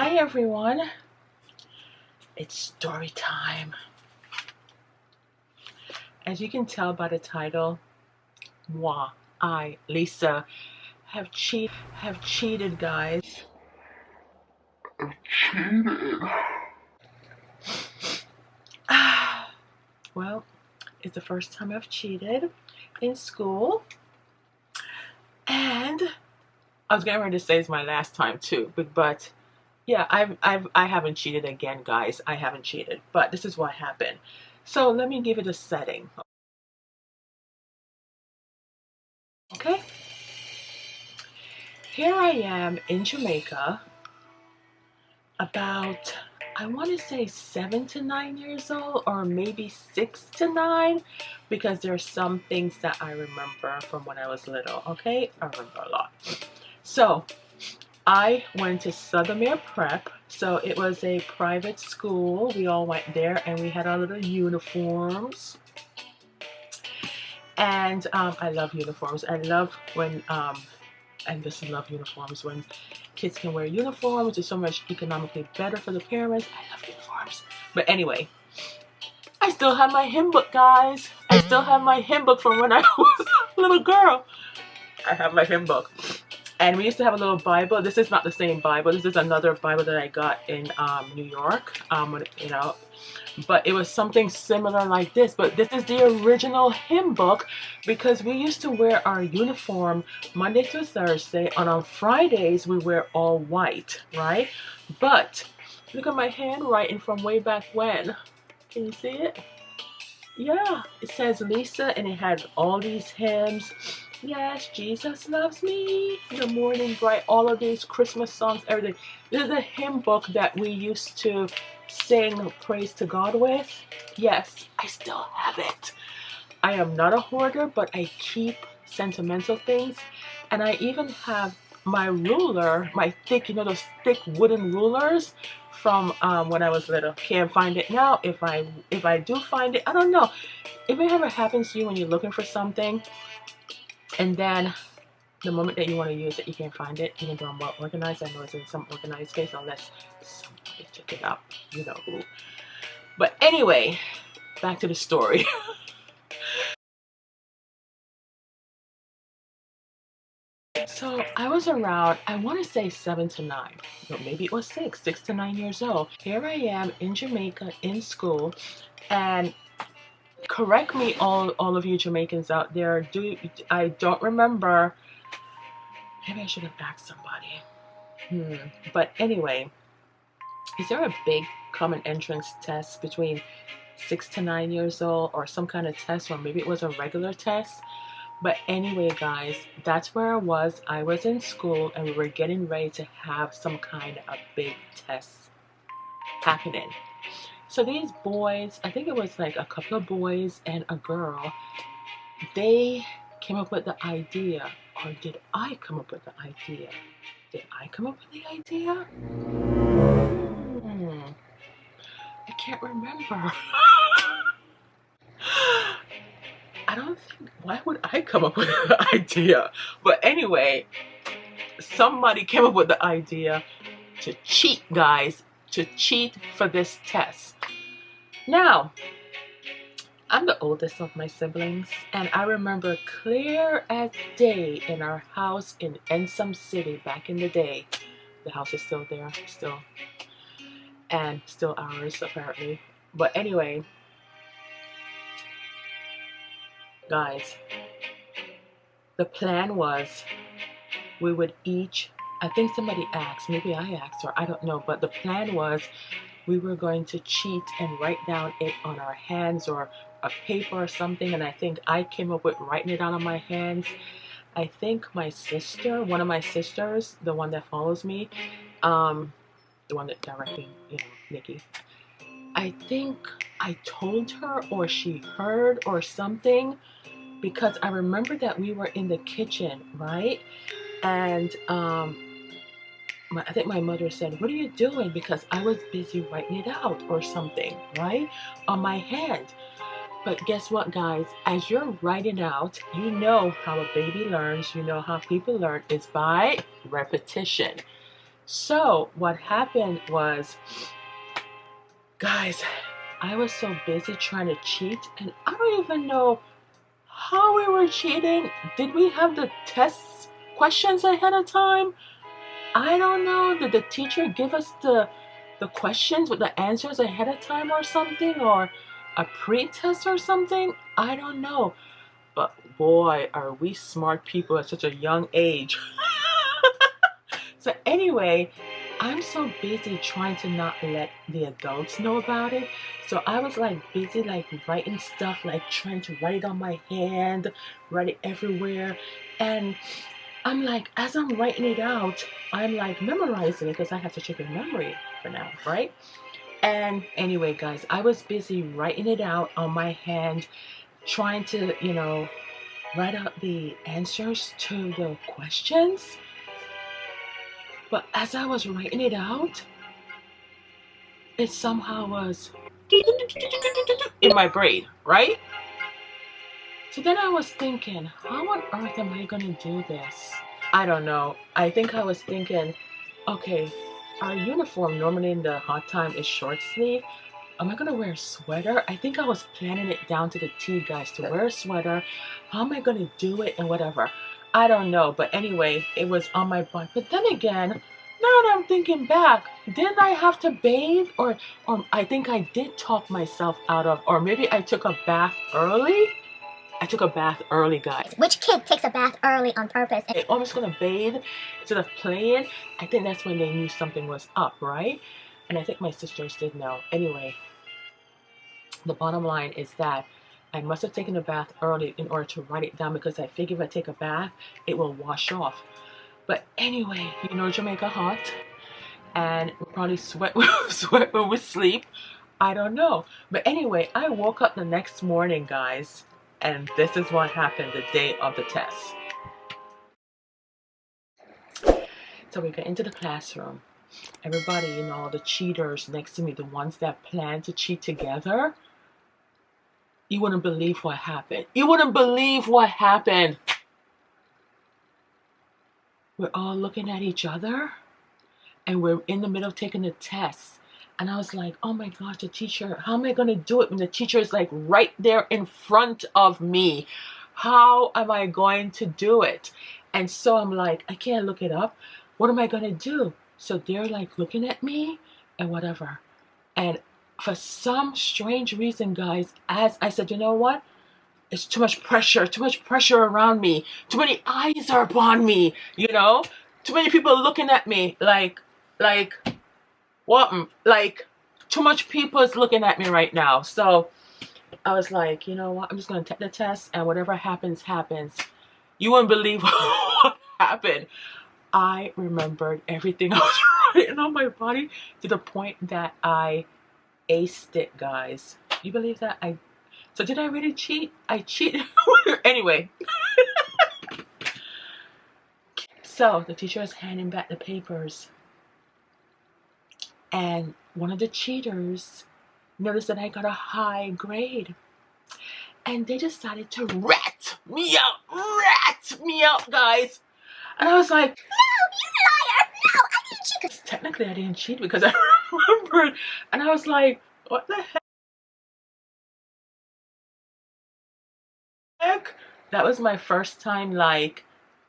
Hi everyone, it's story time. As you can tell by the title, Lisa, have cheated, guys. I've cheated. Well, it's the first time I've cheated in school, and I was getting ready to say it's my last time too, but yeah, I haven't cheated again, guys. I haven't cheated, but this is what happened. So let me give it a setting. Okay, here I am in Jamaica, about, I want to say 7 to 9 years old, or maybe 6 to 9, because there are some things that I remember from when I was little. Okay, I remember a lot. So I went to Southermere Prep. So it was a private school. We all went there and we had our little uniforms. And I love uniforms. I love when, I just love uniforms. When kids can wear uniforms, it's so much economically better for the parents. I love uniforms. But anyway, I still have my hymn book, guys. I still have my hymn book from when I was a little girl. I have my hymn book. And we used to have a little Bible. This is not the same Bible. This is another Bible that I got in New York. You know, but it was something similar like this. But this is the original hymn book, because we used to wear our uniform Monday through Thursday, and on Fridays we wear all white, right? But look at my handwriting from way back when. Can you see it? Yeah, it says Lisa, and it had all these hymns. Yes, Jesus loves me, the morning bright, all of these Christmas songs, everything. This is a hymn book that we used to sing praise to God with. Yes, I still have it. I am not a hoarder, but I keep sentimental things. And I even have my ruler, my thick, you know, those thick wooden rulers from when I was little. Can't find it now. If I do find it, I don't know. If it ever happens to you when you're looking for something, and then the moment that you want to use it, you can't find it, even though I'm well organized. I know it's in some organized space, unless somebody took it out, you know who. But anyway, back to the story. So I was around, I want to say 7 to 9, no, maybe it was 6 to 9 years old. Here I am in Jamaica in school, and correct me, all of you Jamaicans out there, I don't remember. Maybe I should have asked somebody. But anyway, is there a big common entrance test between 6 to 9 years old, or some kind of test, or maybe it was a regular test? But anyway, guys, that's where I was. I was in school, and we were getting ready to have some kind of big test happening. So these boys, I think it was like a couple of boys and a girl, they came up with the idea. Or did I come up with the idea? Did I come up with the idea? I can't remember. I don't think, why would I come up with the idea? But anyway, somebody came up with the idea to cheat, guys, to cheat for this test. Now, I'm the oldest of my siblings, and I remember clear as day in our house in Ensom City back in the day. The house is still there, and still ours apparently. But anyway, guys, the plan was we would each, I think somebody asked, maybe I asked, or I don't know, but the plan was we were going to cheat and write down it on our hands or a paper or something. And I think I came up with writing it down on my hands. I think my sister, one of my sisters, the one that follows me, the one that directly, you know, Nikki, I think I told her, or she heard or something, because I remember that we were in the kitchen, right? And I think my mother said, "What are you doing?" Because I was busy writing it out or something, right? On my hand. But guess what, guys? As you're writing out, you know how a baby learns, you know how people learn is by repetition. So what happened was, guys, I was so busy trying to cheat, and I don't even know how we were cheating. Did we have the test questions ahead of time? I don't know. Did the teacher give us the questions with the answers ahead of time or something, or a pre-test or something? I don't know. But boy, are we smart people at such a young age. So anyway, I'm so busy trying to not let the adults know about it. So I was like busy like writing stuff, like trying to write it on my hand, write it everywhere. And I'm like, as I'm writing it out, I'm like memorizing it because I have to check in memory for now, right? And anyway, guys, I was busy writing it out on my hand, trying to, write out the answers to the questions. But as I was writing it out, it somehow was in my brain, right? So then I was thinking, how on earth am I going to do this? I don't know. I think I was thinking, okay, our uniform normally in the hot time is short sleeve. Am I going to wear a sweater? I think I was planning it down to the T, guys, to wear a sweater. How am I going to do it and whatever? I don't know. But anyway, it was on my butt. But then again, now that I'm thinking back, didn't I have to bathe? Or I think I did talk myself out of, or maybe I took a bath early. I took a bath early, guys. Which kid takes a bath early on purpose? They almost gonna bathe instead of playing. I think that's when they knew something was up, right? And I think my sisters did know. Anyway, the bottom line is that I must have taken a bath early in order to write it down, because I figure if I take a bath, it will wash off. But anyway, Jamaica hot, and we'll probably sweat when we sleep. I don't know. But anyway, I woke up the next morning, guys, and this is what happened the day of the test. So we get into the classroom. Everybody, the cheaters next to me, the ones that plan to cheat together, you wouldn't believe what happened. You wouldn't believe what happened. We're all looking at each other, and we're in the middle of taking the test. And I was like, oh my gosh, the teacher, how am I going to do it when the teacher is like right there in front of me? How am I going to do it? And so I'm like, I can't look it up. What am I going to do? So they're like looking at me and whatever. And for some strange reason, guys, as I said, you know what? It's too much pressure around me. Too many eyes are upon me, Too many people looking at me like, what? Like, too much people is looking at me right now. So I was like, you know what? I'm just going to take the test, and whatever happens, happens. You wouldn't believe what happened. I remembered everything I was writing on my body to the point that I aced it, guys. You believe that? So did I really cheat? I cheated. Anyway. So the teacher is handing back the papers. And one of the cheaters noticed that I got a high grade. And they decided to rat me out, guys. And I was like, No, you liar! No, I didn't cheat. Technically, I didn't cheat because I remembered. And I was like, what the heck? That was my first time, like,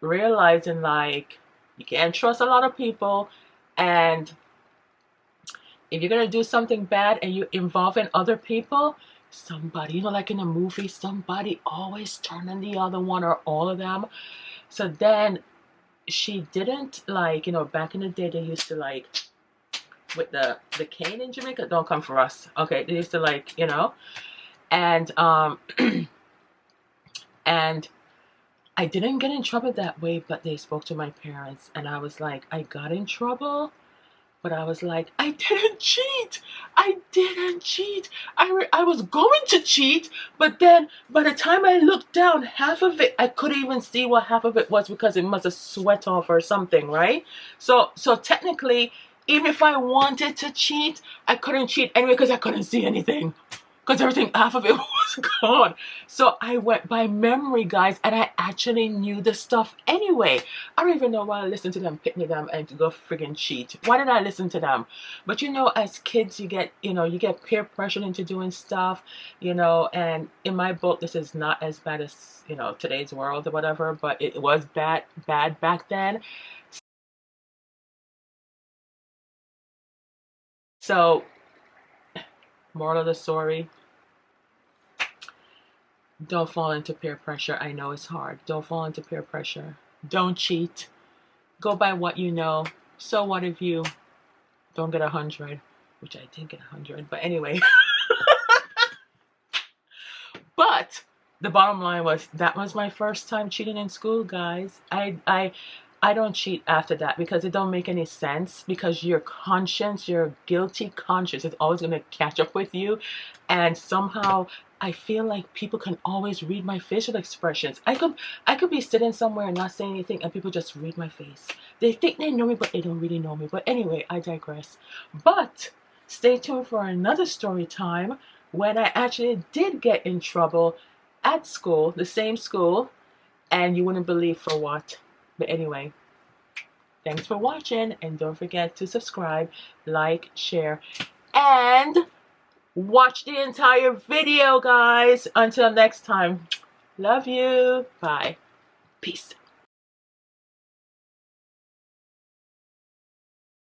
realizing, like, you can't trust a lot of people. And if you're going to do something bad and you're involving other people, somebody, like in a movie, somebody always turn on the other one or all of them. So then she didn't, like, back in the day, they used to, like, with the cane in Jamaica, don't come for us. Okay, they used to, like, and, and I didn't get in trouble that way, but they spoke to my parents, and I was like, I got in trouble. But I was like, I didn't cheat. I didn't cheat. I was going to cheat, but then by the time I looked down, half of it, I couldn't even see what half of it was because it must have sweat off or something, right? So technically, even if I wanted to cheat, I couldn't cheat anyway because I couldn't see anything. because everything, half of it was gone. So I went by memory, guys, and I actually knew the stuff anyway. I don't even know why I listened to them, picking them, and to go friggin' cheat. Why did I listen to them? But you know, as kids, you get peer pressured into doing stuff, and in my book, this is not as bad as, today's world or whatever, but it was bad back then. So, moral of the story, don't fall into peer pressure. I know it's hard. Don't fall into peer pressure. Don't cheat. Go by what you know. So what if you don't get 100? Which I did get 100. But anyway. But the bottom line was, that was my first time cheating in school, guys. I don't cheat after that, because it don't make any sense, because your conscience, your guilty conscience, is always going to catch up with you. And somehow I feel like people can always read my facial expressions. I could be sitting somewhere and not saying anything, and people just read my face. They think they know me, but they don't really know me. But anyway, I digress. But stay tuned for another story time when I actually did get in trouble at school, the same school, and you wouldn't believe for what. But anyway, thanks for watching, and don't forget to subscribe, like, share, and watch the entire video, guys. Until next time, love you. Bye. Peace.